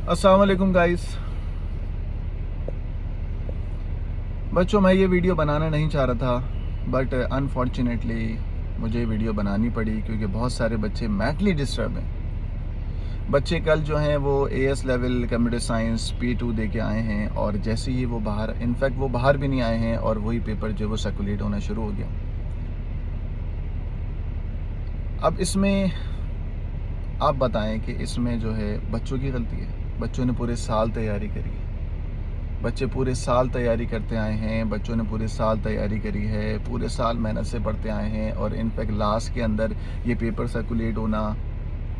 अस्सलाम वालेकुम गाइस। बच्चों, मैं ये वीडियो बनाना नहीं चाह रहा था, बट अनफॉर्चुनेटली मुझे वीडियो बनानी पड़ी क्योंकि बहुत सारे बच्चे मैंटली डिस्टर्ब हैं। बच्चे कल जो हैं वो as level computer science P2 दे के आए हैं और जैसे ही वो बाहर, इनफैक्ट वो बाहर भी नहीं आए हैं और वही पेपर जो वो सर्कुलेट होना शुरू हो गया। अब इसमें आप बताएं कि इसमें जो है बच्चों की गलती है। बच्चों ने पूरे साल तैयारी करी है, बच्चे पूरे साल तैयारी करते आए हैं, बच्चों ने पूरे साल तैयारी करी है, पूरे साल मेहनत से पढ़ते आए हैं और इनफैक्ट लास्ट के अंदर ये पेपर सर्कुलेट होना,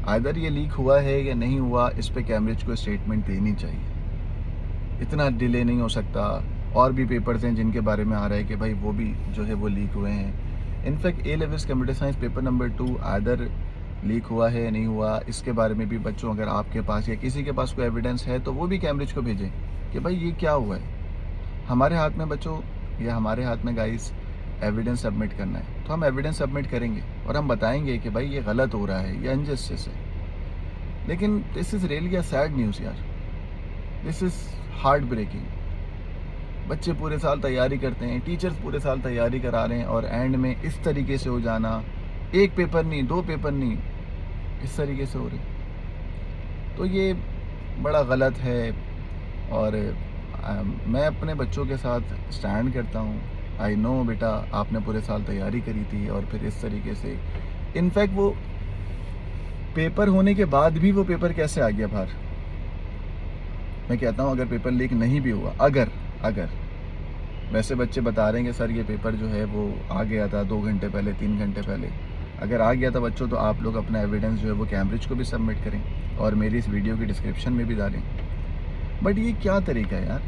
आइदर ये लीक हुआ है या नहीं हुआ, इस पे कैम्ब्रिज को स्टेटमेंट देनी चाहिए। इतना डिले नहीं हो सकता। और भी पेपर्स हैं जिनके बारे में आ रहा है कि भाई वो भी जो है वो लीक हुए हैं। In fact A levels computer science paper number 2 either leak हुआ है या नहीं हुआ, इसके बारे में भी बच्चों अगर आपके पास या किसी के पास कोई एविडेंस है तो वो भी कैम्ब्रिज को भेजें कि भाई ये क्या हुआ है। हमारे हाथ में बच्चों, या हमारे हाथ में गाइस एविडेंस सबमिट करना है, तो हम एविडेंस सबमिट करेंगे और हम बताएंगे कि भाई ये गलत हो रहा है, ये अनजस्टिस है। लेकिन this is really a sad news यार, दिस इज़ हार्ट ब्रेकिंग। बच्चे पूरे साल तैयारी करते हैं, टीचर्स पूरे साल तैयारी करा रहे हैं और एंड में इस तरीके से हो जाना, एक पेपर नहीं, 2 पेपर नहीं, इस तरीके से हो रहे, तो ये बड़ा गलत है। और मैं अपने बच्चों के साथ स्टैंड करता हूँ। आई नो बेटा, आपने पूरे साल तैयारी करी थी और फिर इस तरीके से, इनफैक्ट वो पेपर होने के बाद भी वो पेपर कैसे आ गया बाहर। मैं कहता हूँ अगर पेपर लीक नहीं भी हुआ, अगर अगर वैसे बच्चे बता रहे हैं कि सर ये पेपर जो है वो आ गया था 2 घंटे पहले, 3 घंटे पहले, अगर आ गया था बच्चों तो आप लोग अपना एविडेंस जो है वो कैम्ब्रिज को भी सबमिट करें और मेरी इस वीडियो की डिस्क्रिप्शन में भी डालें। बट ये क्या तरीका है यार।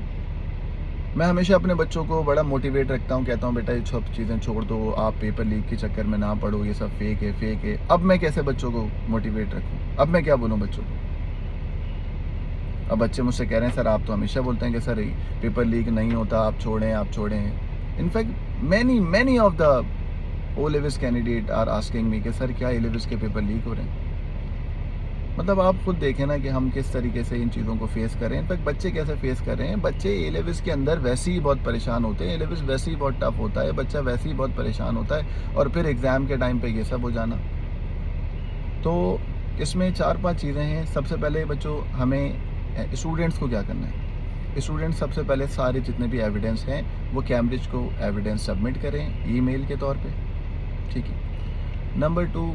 मैं हमेशा अपने बच्चों को बड़ा मोटिवेट रखता हूँ, कहता हूँ बेटा ये सब चीज़ें छोड़ दो, आप पेपर लीक के चक्कर में ना पड़ो, ये सब फेक है, फेक है। अब मैं कैसे बच्चों को मोटिवेट रखूँ, अब मैं क्या बोलूँ बच्चों को। अब बच्चे मुझसे कह रहे हैं सर आप तो हमेशा बोलते हैं कि सर पेपर लीक नहीं होता, आप छोड़ें, आप छोड़ें। In fact many of the O levels candidate are asking me कि सर क्या ए लेवल्स के पेपर लीक हो रहे हैं। मतलब आप खुद देखें ना कि हम किस तरीके से इन चीज़ों को फेस कर रहे हैं। इनफैक्ट बच्चे कैसे फेस कर रहे हैं, बच्चे ए लेवल्स के अंदर वैसे ही बहुत परेशान होते हैं, ए लेवल्स वैसे ही बहुत टफ होता है, बच्चा वैसे ही बहुत परेशान होता है और फिर एग्ज़ाम के टाइम पे ये सब हो जाना। तो इसमें 4-5 चीज़ें हैं। सबसे पहले बच्चों, हमें स्टूडेंट्स को क्या करना है। स्टूडेंट्स सबसे पहले सारे जितने भी एविडेंस हैं वो कैम्ब्रिज को एविडेंस सबमिट करें ईमेल के तौर पे, ठीक है। Number 2,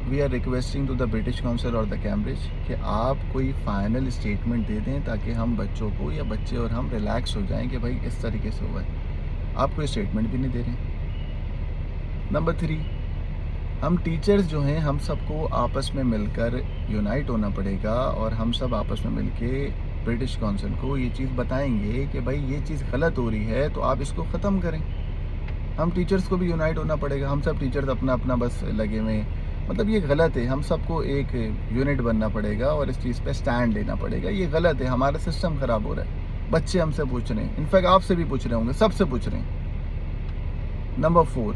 we are requesting to the British Council और द कैम्ब्रिज कि आप कोई फाइनल स्टेटमेंट दे दें ताकि हम बच्चों को, या बच्चे और हम रिलैक्स हो जाएं कि भाई इस तरीके से हुआ है। आप कोई स्टेटमेंट भी नहीं दे रहे। नंबर 3, हम टीचर्स जो हैं हम सबको आपस में मिलकर यूनाइट होना पड़ेगा और हम सब आपस में मिलके ब्रिटिश काउंसिल को ये चीज़ बताएंगे कि भाई ये चीज़ गलत हो रही है तो आप इसको ख़त्म करें। हम टीचर्स को भी यूनाइट होना पड़ेगा। हम सब टीचर्स अपना अपना बस लगे हुए, मतलब ये गलत है, हम सबको एक यूनिट बनना पड़ेगा और इस चीज़ पे स्टैंड लेना पड़ेगा। ये गलत है, हमारा सिस्टम ख़राब हो रहा है। बच्चे हमसे पूछ रहे हैं, इनफैक्ट आपसे भी पूछ रहे होंगे, सबसे पूछ रहे हैं। नंबर 4,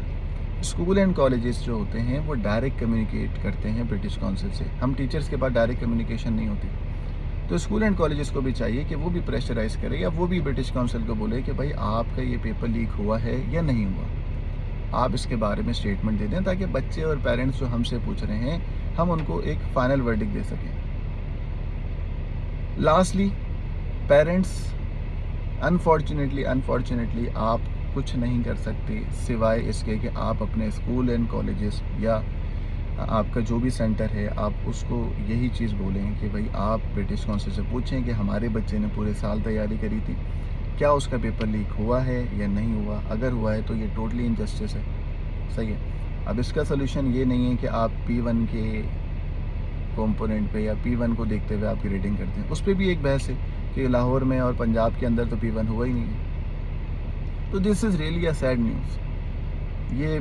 स्कूल एंड कॉलेजेस जो होते हैं वो डायरेक्ट कम्युनिकेट करते हैं ब्रिटिश काउंसिल से। हम टीचर्स के पास डायरेक्ट कम्युनिकेशन नहीं होती, तो स्कूल एंड कॉलेजेस को भी चाहिए कि वो भी प्रेशराइज करे या वो भी ब्रिटिश काउंसिल को बोले कि भाई आपका ये पेपर लीक हुआ है या नहीं हुआ, आप इसके बारे में स्टेटमेंट दे दें ताकि बच्चे और पेरेंट्स जो हमसे पूछ रहे हैं हम उनको एक फाइनल वर्डिक्ट दे सकें। लास्टली, पेरेंट्स, अनफॉर्चुनेटली आप कुछ नहीं कर सकते सिवाय इसके कि आप अपने स्कूल एंड कॉलेजेस या आपका जो भी सेंटर है आप उसको यही चीज़ बोलें कि भाई आप ब्रिटिश काउंसिल से पूछें कि हमारे बच्चे ने पूरे साल तैयारी करी थी, क्या उसका पेपर लीक हुआ है या नहीं हुआ। अगर हुआ है तो ये टोटली इनजस्टिस है, सही है। अब इसका सोल्यूशन ये नहीं है कि आप P1 के कंपोनेंट पे या P1 को देखते हुए आप ग्रेडिंग करते हैं। उस पर भी एक बहस है कि लाहौर में और पंजाब के अंदर तो P1 हुआ ही नहीं है। तो this is really a sad news, ये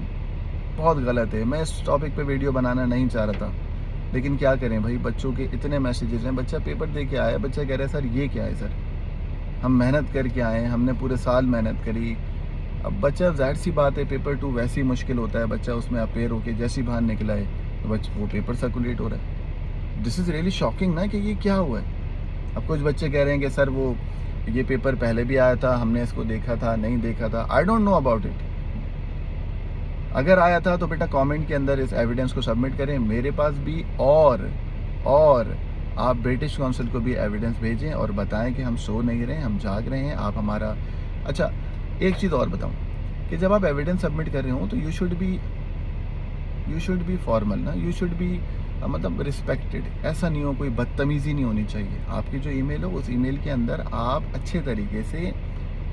बहुत गलत है। मैं इस टॉपिक पे वीडियो बनाना नहीं चाह रहा था, लेकिन क्या करें भाई, बच्चों के इतने मैसेजेस हैं। बच्चा पेपर दे के आया, बच्चा कह रहा है सर ये क्या है सर, हम मेहनत करके आए हैं, हमने पूरे साल मेहनत करी। अब बच्चा, जाहिर सी बात है पेपर 2 वैसे ही मुश्किल होता है, बच्चा उसमें अपेयर होके जैसे ही बाहर निकला है तो वो पेपर सर्कुलेट हो रहा है। दिस इज़ रियली शॉकिंग ना कि ये क्या हुआ है। अब कुछ बच्चे कह रहे हैं कि सर वो ये पेपर पहले भी आया था, हमने इसको देखा था, नहीं देखा था। I don't know about it. अगर आया था तो बेटा कमेंट के अंदर इस एविडेंस को सबमिट करें मेरे पास भी, और आप ब्रिटिश काउंसिल को भी एविडेंस भेजें और बताएं कि हम सो नहीं रहे हैं, हम जाग रहे हैं। आप हमारा अच्छा, एक चीज़ और बताऊं कि जब आप एविडेंस सबमिट कर रहे हो तो यू शुड बी फॉर्मल ना, यू शुड बी मतलब रिस्पेक्टेड। ऐसा नहीं हो, कोई बदतमीज़ी नहीं होनी चाहिए। आपकी जो ईमेल हो उस ईमेल के अंदर आप अच्छे तरीके से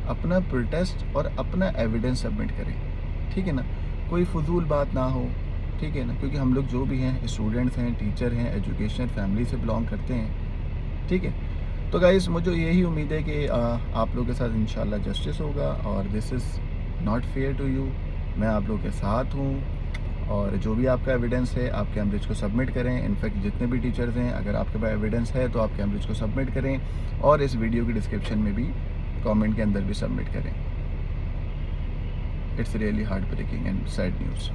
अपना प्रोटेस्ट और अपना एविडेंस सबमिट करें, ठीक है ना। कोई फजूल बात ना हो, ठीक है ना, क्योंकि हम लोग जो भी हैं स्टूडेंट्स हैं, टीचर हैं, एजुकेशनल फैमिली से बिलोंग करते हैं, ठीक है। तो गाइस मुझे यही उम्मीद है कि आप लोगों के साथ इंशाल्लाह जस्टिस होगा और this is not fair to you. मैं आप लोगों के साथ हूँ और जो भी आपका एविडेंस है आप कैम्ब्रिज को सबमिट करें। इनफैक्ट जितने भी टीचर्स हैं, अगर आपके पास एविडेंस है तो आप कैम्ब्रिज को सबमिट करें और इस वीडियो की डिस्क्रिप्शन में भी कमेंट के अंदर भी सबमिट करें। It's really heartbreaking and sad news.